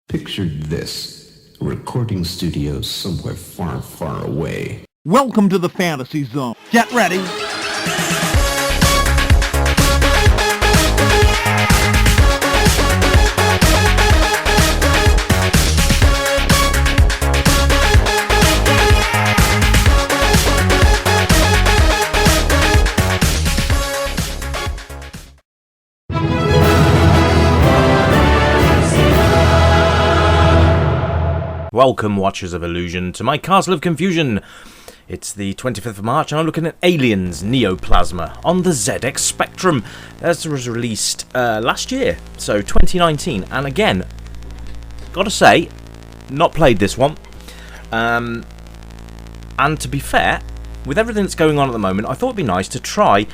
Picture this. A recording studio somewhere far, far away. Welcome to the fantasy zone. Get ready. Welcome, Watchers of Illusion, to my Castle of Confusion. It's the 25th of March and I'm looking at Aliens Neoplasma on the ZX Spectrum. This was released last year, so 2019. And again, gotta say, not played this one. And to be fair, with everything that's going on at the moment, I thought it'd be nice to try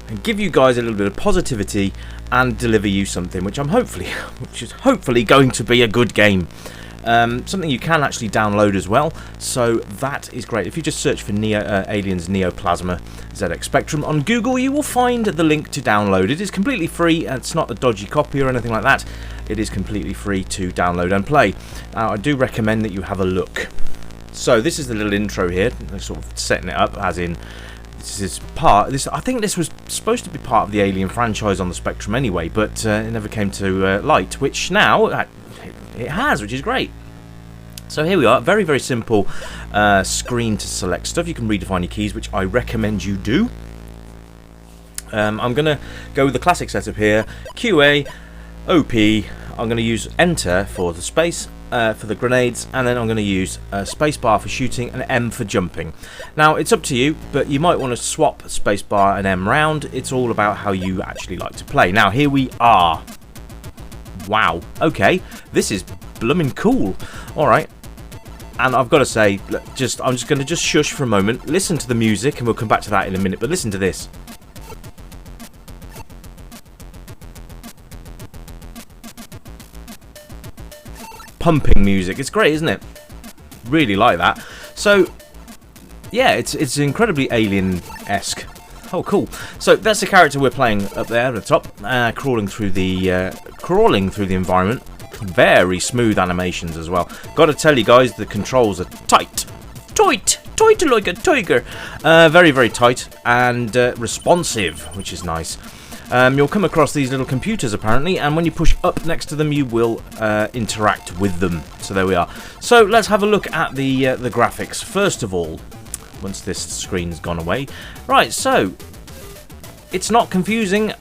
and give you guys a little bit of positivity and deliver you something which is hopefully going to be a good game. Something you can actually download as well, so that is great. If you just search for Aliens Neoplasma ZX Spectrum on Google, you will find the link to download. It is completely free, it's not a dodgy copy or anything like that. It is completely free to download and play. Now, I do recommend that you have a look. So this is the little intro here, sort of setting it up, as in I think this was supposed to be part of the Alien franchise on the Spectrum anyway, but it never came to light, which now it has, which is great. So here we are, very, very simple screen to select stuff. You can redefine your keys, which I recommend you do. I'm going to go with the classic setup here. QA, OP, I'm going to use Enter for the space, for the grenades, and then I'm going to use spacebar for shooting and M for jumping. Now, it's up to you, but you might want to swap spacebar and M round. It's all about how you actually like to play. Now, here we are. Wow, okay, this is blooming cool. Alright, and I've got to say, I'm just going to shush for a moment, listen to the music, and we'll come back to that in a minute, but listen to this. Pumping music, it's great, isn't it? Really like that. So, yeah, it's incredibly Alien-esque. Oh, cool. So that's the character we're playing up there at the top, crawling through the environment. Very smooth animations as well. Got to tell you guys, the controls are tight like a tiger. Very, very tight and responsive, which is nice. You'll come across these little computers apparently, and when you push up next to them, you will interact with them. So there we are. So let's have a look at the graphics first of all. Once this screen's gone away. Right, so it's not confusing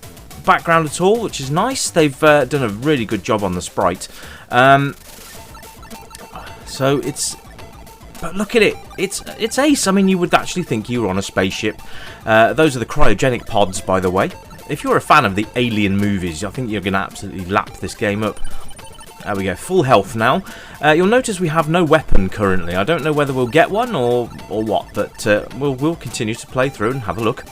background at all, which is nice. They've done a really good job on the sprite. So but look at it. It's ace. I mean, you would actually think you were on a spaceship. Those are the cryogenic pods, by the way. If you're a fan of the Alien movies, I think you're going to absolutely lap this game up. There we go, full health now. You'll notice we have no weapon currently. I don't know whether we'll get one or what, but we'll continue to play through and have a look.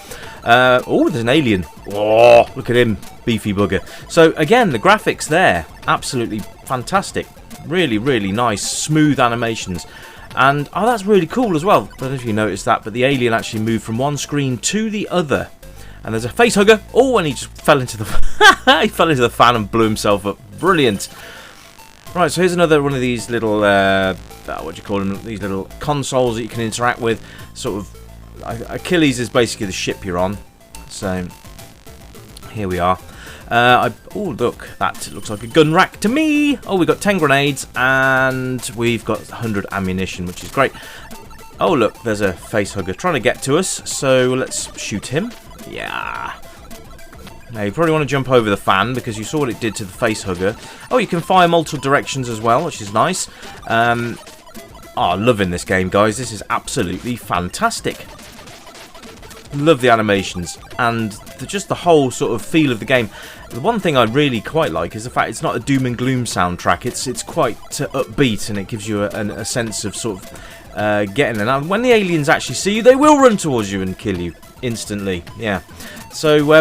Oh, there's an alien. Oh, look at him, beefy bugger. So again, the graphics there, absolutely fantastic. Really, really nice, smooth animations. And, oh, that's really cool as well. I don't know if you noticed that, but the alien actually moved from one screen to the other. And there's a face hugger. Oh, and he just fell into the he fell into the fan and blew himself up. Brilliant. Right, so here's another one of these little, what do you call them, these little consoles that you can interact with. Sort of, Achilles is basically the ship you're on. So, here we are. Oh, look, that looks like a gun rack to me. Oh, we've got 10 grenades, and we've got 100 ammunition, which is great. Oh, look, there's a face hugger trying to get to us, so let's shoot him. Yeah. Now, you probably want to jump over the fan because you saw what it did to the face hugger. Oh, you can fire multiple directions as well, which is nice. Loving this game, guys. This is absolutely fantastic. Love the animations and just the whole sort of feel of the game. The one thing I really quite like is the fact it's not a doom and gloom soundtrack. It's quite upbeat, and it gives you a sense of sort of getting in. And when the aliens actually see you, they will run towards you and kill you instantly. Yeah. So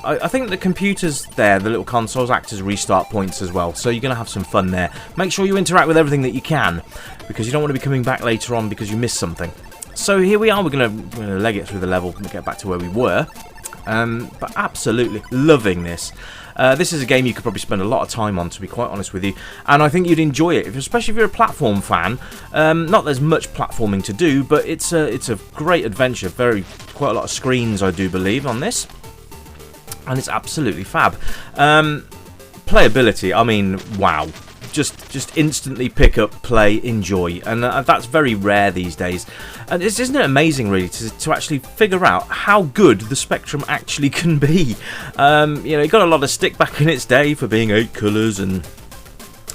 I think the computers there, the little consoles, act as restart points as well. So you're going to have some fun there. Make sure you interact with everything that you can, because you don't want to be coming back later on because you missed something. So here we are. We're going to leg it through the level and get back to where we were. But absolutely loving this. This is a game you could probably spend a lot of time on, to be quite honest with you, and I think you'd enjoy it, especially if you're a platform fan. Not there's much platforming to do, but it's a great adventure. Quite a lot of screens, I do believe, on this, and it's absolutely fab. Playability, I mean, wow. Just instantly pick up, play, enjoy, and that's very rare these days. And isn't it amazing, really, to actually figure out how good the Spectrum actually can be? It got a lot of stick back in its day for being 8 colours and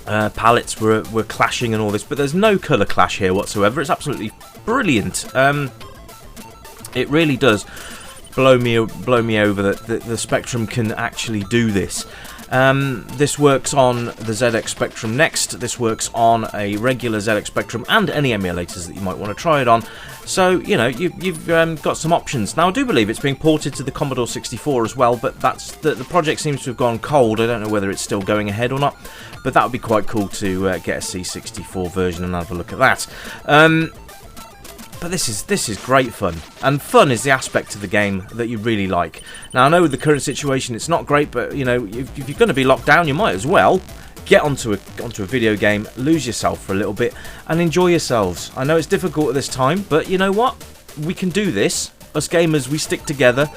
palettes were clashing and all this, but there's no colour clash here whatsoever. It's absolutely brilliant. It really does blow me over that the Spectrum can actually do this. This works on the ZX Spectrum Next, this works on a regular ZX Spectrum and any emulators that you might want to try it on. So, you've got some options. Now, I do believe it's being ported to the Commodore 64 as well, but the project seems to have gone cold. I don't know whether it's still going ahead or not, but that would be quite cool to get a C64 version and have a look at that. But this is great fun, and fun is the aspect of the game that you really like. Now, I know with the current situation it's not great, but if you're going to be locked down, you might as well get onto a video game, lose yourself for a little bit, and enjoy yourselves. I know it's difficult at this time, but you know what? We can do this. Us gamers, we stick together.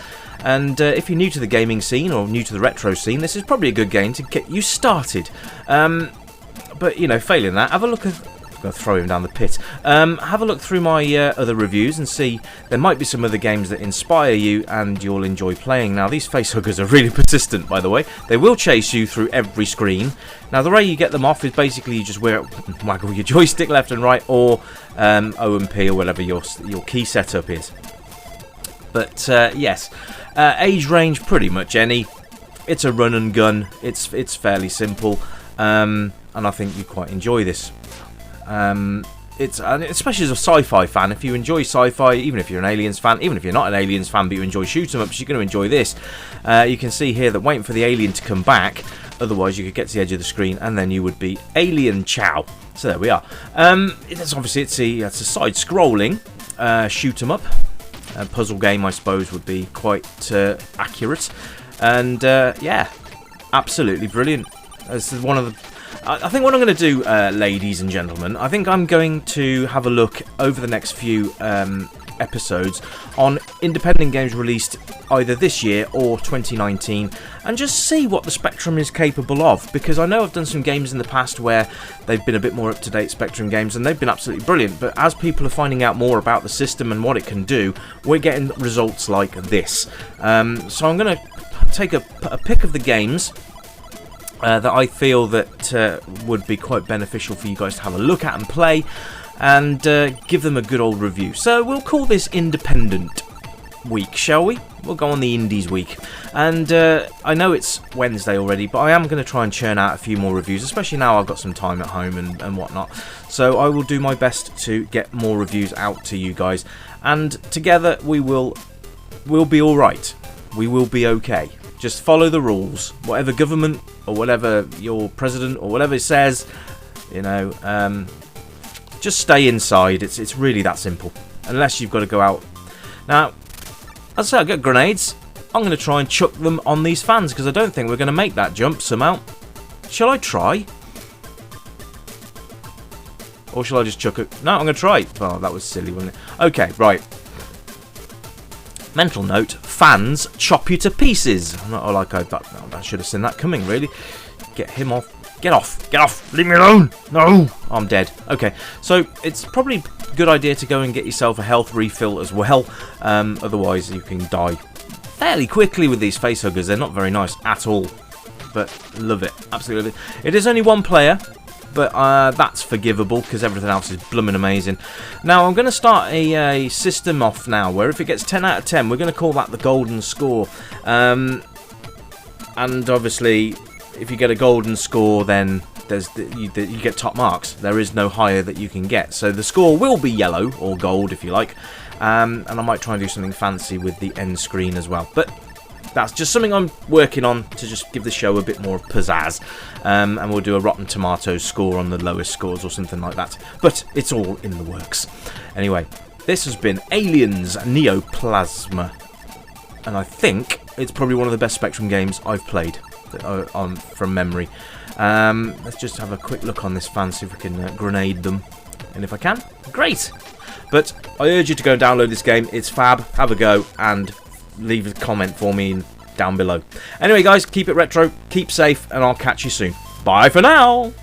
And if you're new to the gaming scene or new to the retro scene, this is probably a good game to get you started. But failing that, have a look at. Going to throw him down the pit. Have a look through my other reviews and see. There might be some other games that inspire you and you'll enjoy playing. Now, these facehuggers are really persistent, by the way. They will chase you through every screen. Now, the way you get them off is basically you just waggle your joystick left and right, or O and P, or whatever your key setup is. But yes, age range pretty much any. It's a run and gun. It's fairly simple, and I think you quite enjoy this. It's especially as a sci-fi fan. If you enjoy sci-fi, even if you're an Aliens fan, even if you're not an Aliens fan but you enjoy shoot 'em ups, you're going to enjoy this. You can see here that waiting for the alien to come back, otherwise you could get to the edge of the screen and then you would be alien chow. So there we are. It's a side-scrolling shoot 'em up, a puzzle game, I suppose, would be quite accurate. And yeah, absolutely brilliant. This is one of the. I think what I'm going to do, ladies and gentlemen, I think I'm going to have a look over the next few episodes on independent games released either this year or 2019, and just see what the Spectrum is capable of, because I know I've done some games in the past where they've been a bit more up-to-date Spectrum games and they've been absolutely brilliant, but as people are finding out more about the system and what it can do, we're getting results like this. So I'm going to take a pick of the games that I feel that would be quite beneficial for you guys to have a look at and play, and give them a good old review. So we'll call this Independent Week, shall we? We'll go on the Indies Week. And I know it's Wednesday already, but I am going to try and churn out a few more reviews, especially now I've got some time at home and whatnot. So I will do my best to get more reviews out to you guys, and together we'll be alright. We will be okay. Just follow the rules. Whatever government or whatever your president or whatever says, just stay inside. It's really that simple. Unless you've got to go out. Now, as I say, I've got grenades. I'm going to try and chuck them on these fans because I don't think we're going to make that jump somehow. Shall I try? Or shall I just chuck it? No, I'm going to try. Oh, that was silly, wasn't it? Okay, right. Mental note, fans chop you to pieces. I should have seen that coming, really. Get him off. Get off. Leave me alone. No, I'm dead. Okay, so it's probably a good idea to go and get yourself a health refill as well. Otherwise, you can die fairly quickly with these facehuggers. They're not very nice at all, but love it. Absolutely love it. It is only one player, but that's forgivable because everything else is blooming amazing. Now, I'm going to start a system off now where if it gets 10 out of 10, we're going to call that the golden score. And obviously, if you get a golden score, then you get top marks. There is no higher that you can get. So the score will be yellow, or gold if you like. And I might try and do something fancy with the end screen as well. But that's just something I'm working on to just give the show a bit more pizzazz. And we'll do a Rotten Tomatoes score on the lowest scores or something like that. But it's all in the works. Anyway, this has been Aliens Neoplasma. And I think it's probably one of the best Spectrum games I've played. from memory. Let's just have a quick look on this fan, see if we can grenade them. And if I can, great! But I urge you to go and download this game. It's fab. Have a go and leave a comment for me down below. Anyway, guys, keep it retro, keep safe, and I'll catch you soon. Bye for now!